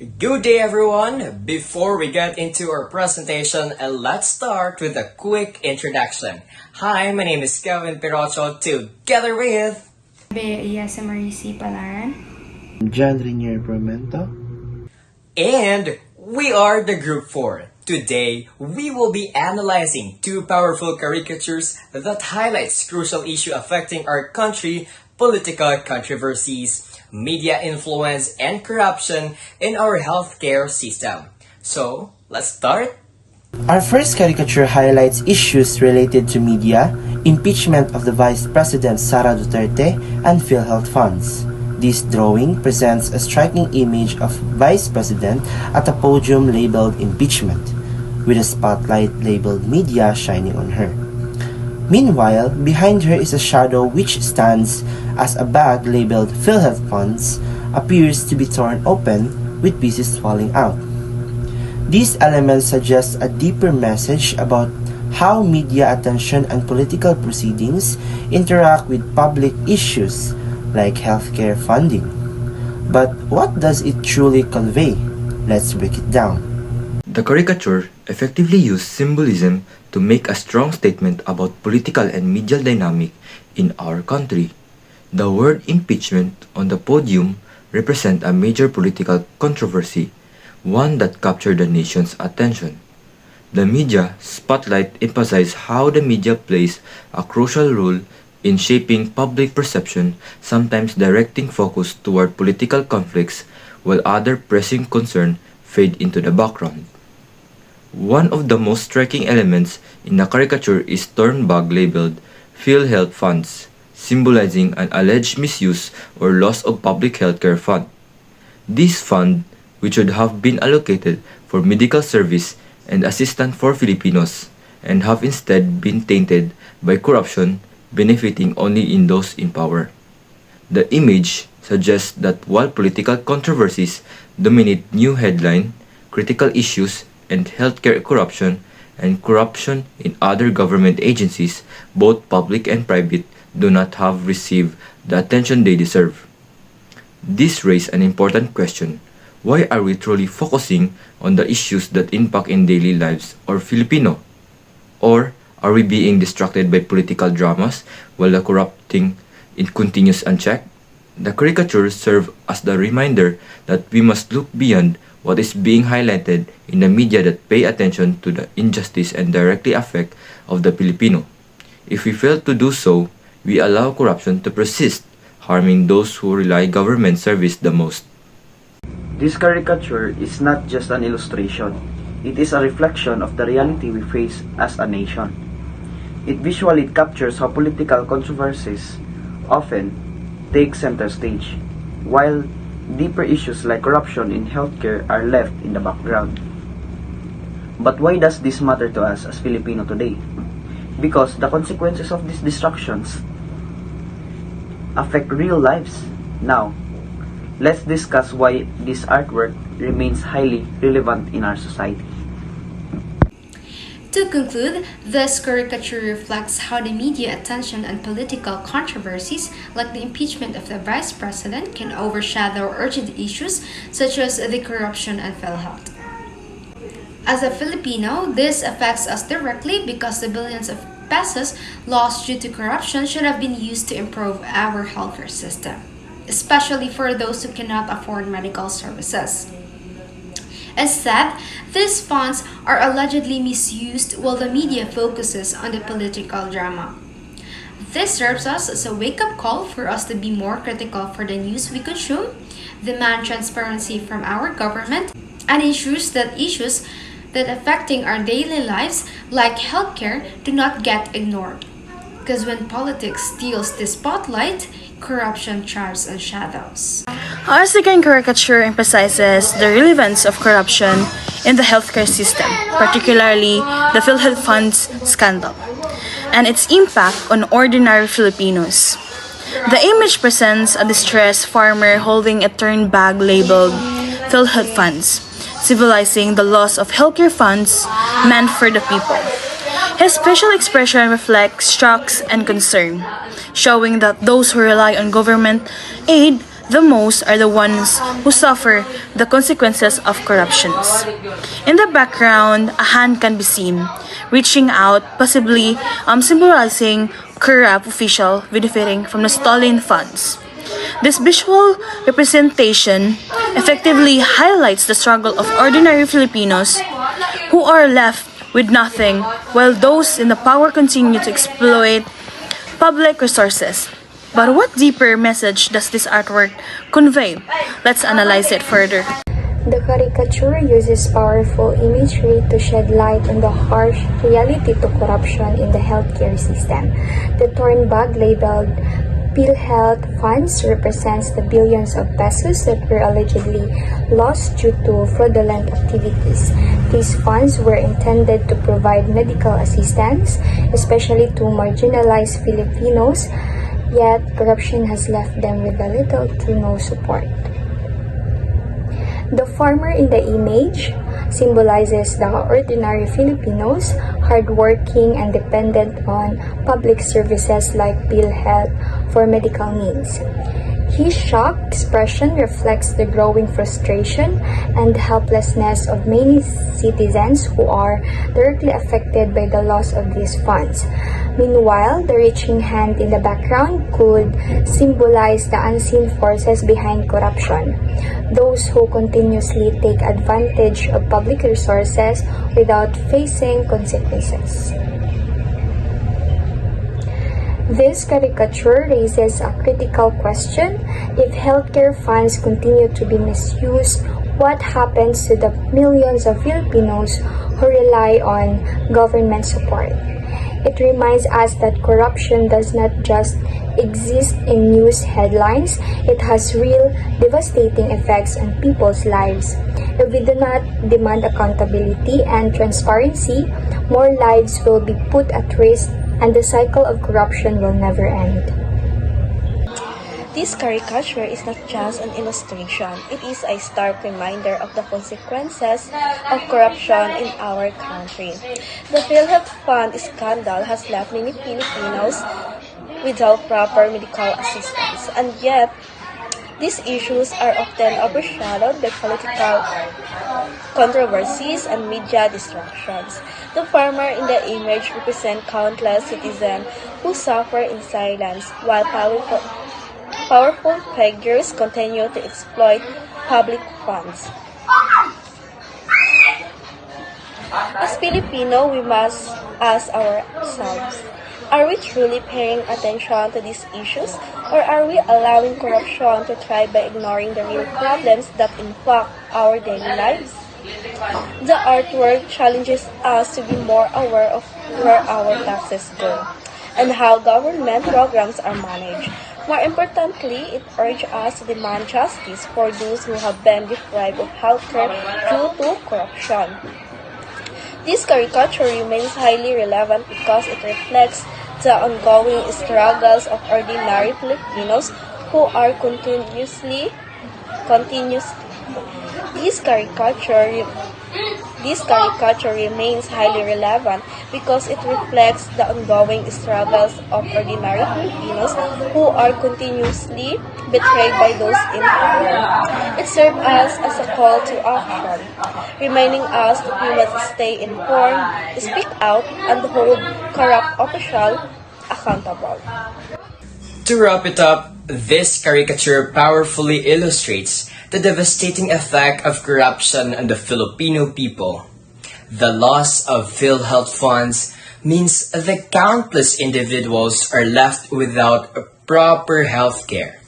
Good day everyone! Before we get into our presentation, let's start with a quick introduction. Hi, my name is Kevin Pirocho, together with... Yasa Marisi Palaran. John Rinier Promento. And we are the Group 4. Today, we will be analyzing two powerful caricatures that highlights crucial issue affecting our country, political controversies, media influence, and corruption in our healthcare system. So, let's start. Our first caricature highlights issues related to media, impeachment of the Vice President Sara Duterte, and PhilHealth funds. This drawing presents a striking image of Vice President at a podium labeled impeachment, with a spotlight labeled media shining on her. Meanwhile, behind her is a shadow which stands as a bag labeled PhilHealth funds appears to be torn open with pieces falling out. These elements suggest a deeper message about how media attention and political proceedings interact with public issues like healthcare funding. But what does it truly convey? Let's break it down. The caricature effectively used symbolism to make a strong statement about political and media dynamic in our country. The word impeachment on the podium represents a major political controversy, one that captured the nation's attention. The media spotlight emphasized how the media plays a crucial role in shaping public perception, sometimes directing focus toward political conflicts while other pressing concerns fade into the background. One of the most striking elements in the caricature is torn bag labeled PhilHealth funds, symbolizing an alleged misuse or loss of public healthcare fund. This fund, which should have been allocated for medical service and assistance for Filipinos, and have instead been tainted by corruption, benefiting only in those in power. The image suggests that while political controversies dominate new headline, critical issues and healthcare corruption and corruption in other government agencies, both public and private, do not have received the attention they deserve. This raises an important question. Why are we truly focusing on the issues that impact in daily lives or Filipino? Or are we being distracted by political dramas while the corrupting it continues unchecked? The caricature serves as the reminder that we must look beyond what is being highlighted in the media that pay attention to the injustice and directly affect of the Filipino. If we fail to do so, we allow corruption to persist, harming those who rely government service the most. This caricature is not just an illustration. It is a reflection of the reality we face as a nation. It visually captures how political controversies often take center stage, while deeper issues like corruption in healthcare are left in the background. But why does this matter to us as Filipino today? Because the consequences of these distractions affect real lives. Now, let's discuss why this artwork remains highly relevant in our society. To conclude, this caricature reflects how the media attention and political controversies, like the impeachment of the Vice President, can overshadow urgent issues such as the corruption and PhilHealth. As a Filipino, this affects us directly because the billions of pesos lost due to corruption should have been used to improve our healthcare system, especially for those who cannot afford medical services. Instead, these funds are allegedly misused while the media focuses on the political drama. This serves us as a wake-up call for us to be more critical for the news we consume, demand transparency from our government, and ensures that issues that affecting our daily lives, like healthcare, do not get ignored. Because when politics steals the spotlight, corruption thrives on shadows. Our second caricature emphasizes the relevance of corruption in the healthcare system, particularly the PhilHealth funds scandal, and its impact on ordinary Filipinos. The image presents a distressed farmer holding a turned bag labeled PhilHealth funds, symbolizing the loss of healthcare funds meant for the people. His facial expression reflects shock and concern, showing that those who rely on government aid the most are the ones who suffer the consequences of corruptions. In the background, a hand can be seen, reaching out, possibly symbolizing corrupt official benefiting from the stolen funds. This visual representation effectively highlights the struggle of ordinary Filipinos who are left with nothing while those in the power continue to exploit public resources. But what deeper message does this artwork convey? Let's analyze it further. The caricature uses powerful imagery to shed light on the harsh reality to corruption in the healthcare system. The torn bag labeled PhilHealth funds represents the billions of pesos that were allegedly lost due to fraudulent activities. These funds were intended to provide medical assistance, especially to marginalized Filipinos, yet corruption has left them with little to no support. The farmer in the image symbolizes the ordinary Filipinos, hardworking and dependent on public services like PhilHealth for medical needs. His shocked expression reflects the growing frustration and helplessness of many citizens who are directly affected by the loss of these funds. Meanwhile, the reaching hand in the background could symbolize the unseen forces behind corruption, those who continuously take advantage of public resources without facing consequences. This caricature raises a critical question. If healthcare funds continue to be misused, what happens to the millions of Filipinos who rely on government support? It reminds us that corruption does not just exist in news headlines, it has real devastating effects on people's lives. If we do not demand accountability and transparency, more lives will be put at risk and the cycle of corruption will never end. This caricature is not just an illustration, it is a stark reminder of the consequences of corruption in our country. The PhilHealth Fund scandal has left many Filipinos without proper medical assistance, and yet these issues are often overshadowed by political controversies and media distractions. The farmer in the image represents countless citizens who suffer in silence, while powerful figures continue to exploit public funds. As Filipino, we must ask ourselves, are we truly paying attention to these issues, or are we allowing corruption to thrive by ignoring the real problems that impact our daily lives? The artwork challenges us to be more aware of where our taxes go and how government programs are managed. More importantly, it urges us to demand justice for those who have been deprived of healthcare due to corruption. This caricature remains highly relevant because it reflects the ongoing struggles of ordinary Filipinos who are continuously this caricature remains highly relevant because it reflects the ongoing struggles of ordinary Filipinos who are continuously betrayed by those in power. It serves us as a call to action, reminding us that we must stay informed, speak out, and hold corrupt officials accountable. To wrap it up, this caricature powerfully illustrates the devastating effect of corruption on the Filipino people. The loss of PhilHealth funds means that countless individuals are left without proper health care,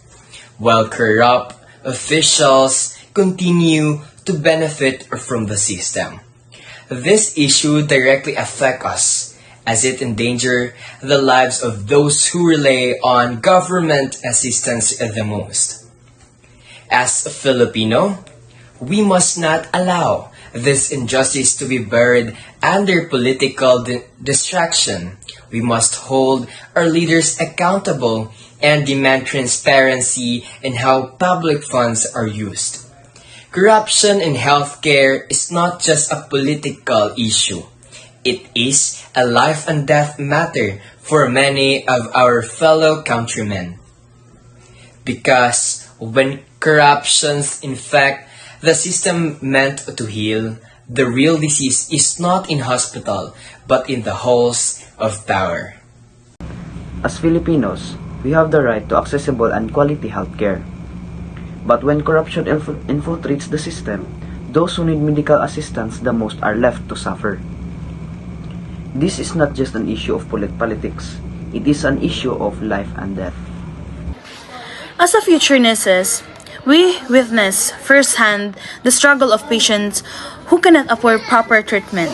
while corrupt officials continue to benefit from the system. This issue directly affects us, as it endangers the lives of those who rely on government assistance the most. As a Filipino, we must not allow this injustice to be buried under political distraction. We must hold our leaders accountable and demand transparency in how public funds are used. Corruption in healthcare is not just a political issue. It is a life and death matter for many of our fellow countrymen. Because When corruptions infect the system meant to heal, the real disease is not in hospital, but in the halls of power. As Filipinos, we have the right to accessible and quality healthcare. But when corruption infiltrates the system, those who need medical assistance the most are left to suffer. This is not just an issue of politics, it is an issue of life and death. As a future nurses, we witness firsthand the struggle of patients who cannot afford proper treatment.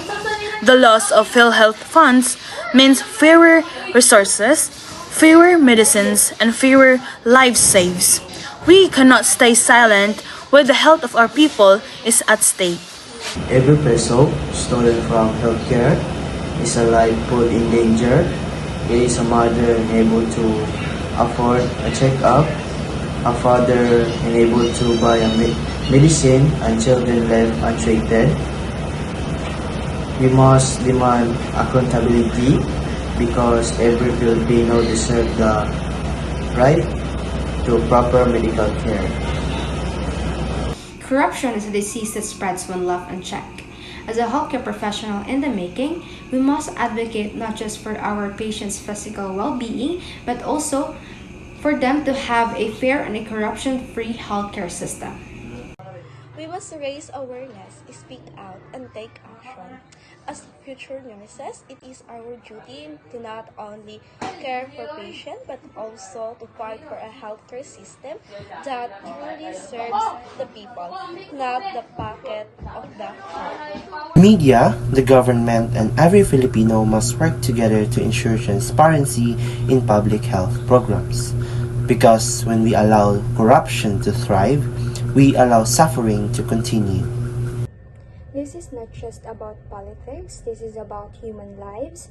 The loss of PhilHealth funds means fewer resources, fewer medicines, and fewer lives saved. We cannot stay silent when the health of our people is at stake. Every peso stolen from healthcare is a life put in danger. It is a mother unable to afford a checkup, a father unable to buy a medicine, and children left untreated. We must demand accountability because every Filipino deserves the right to proper medical care. Corruption is a disease that spreads when left unchecked. As a healthcare professional in the making, we must advocate not just for our patients' physical well-being, but also for them to have a fair and a corruption-free healthcare system. We must raise awareness, speak out, and take action. As future nurses, it is our duty to not only care for patients but also to fight for a healthcare system that truly serves the people, not the pocket of the health. Media, the government, and every Filipino must work together to ensure transparency in public health programs. Because when we allow corruption to thrive, we allow suffering to continue. This is not just about politics, this is about human lives.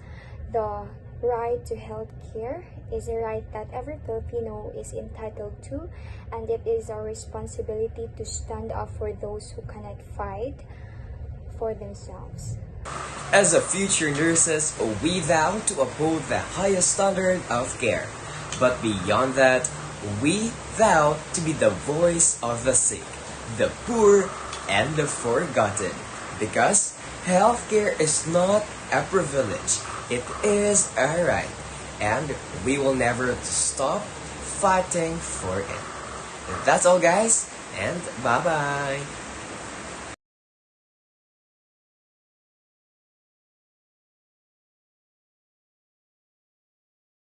The right to health care is a right that every Filipino is entitled to, and it is our responsibility to stand up for those who cannot fight for themselves. As a future nurses, we vow to uphold the highest standard of care. But beyond that, we vow to be the voice of the sick, the poor, and the forgotten. Because healthcare is not a privilege, it is a right. And we will never stop fighting for it. That's all, guys, and bye-bye.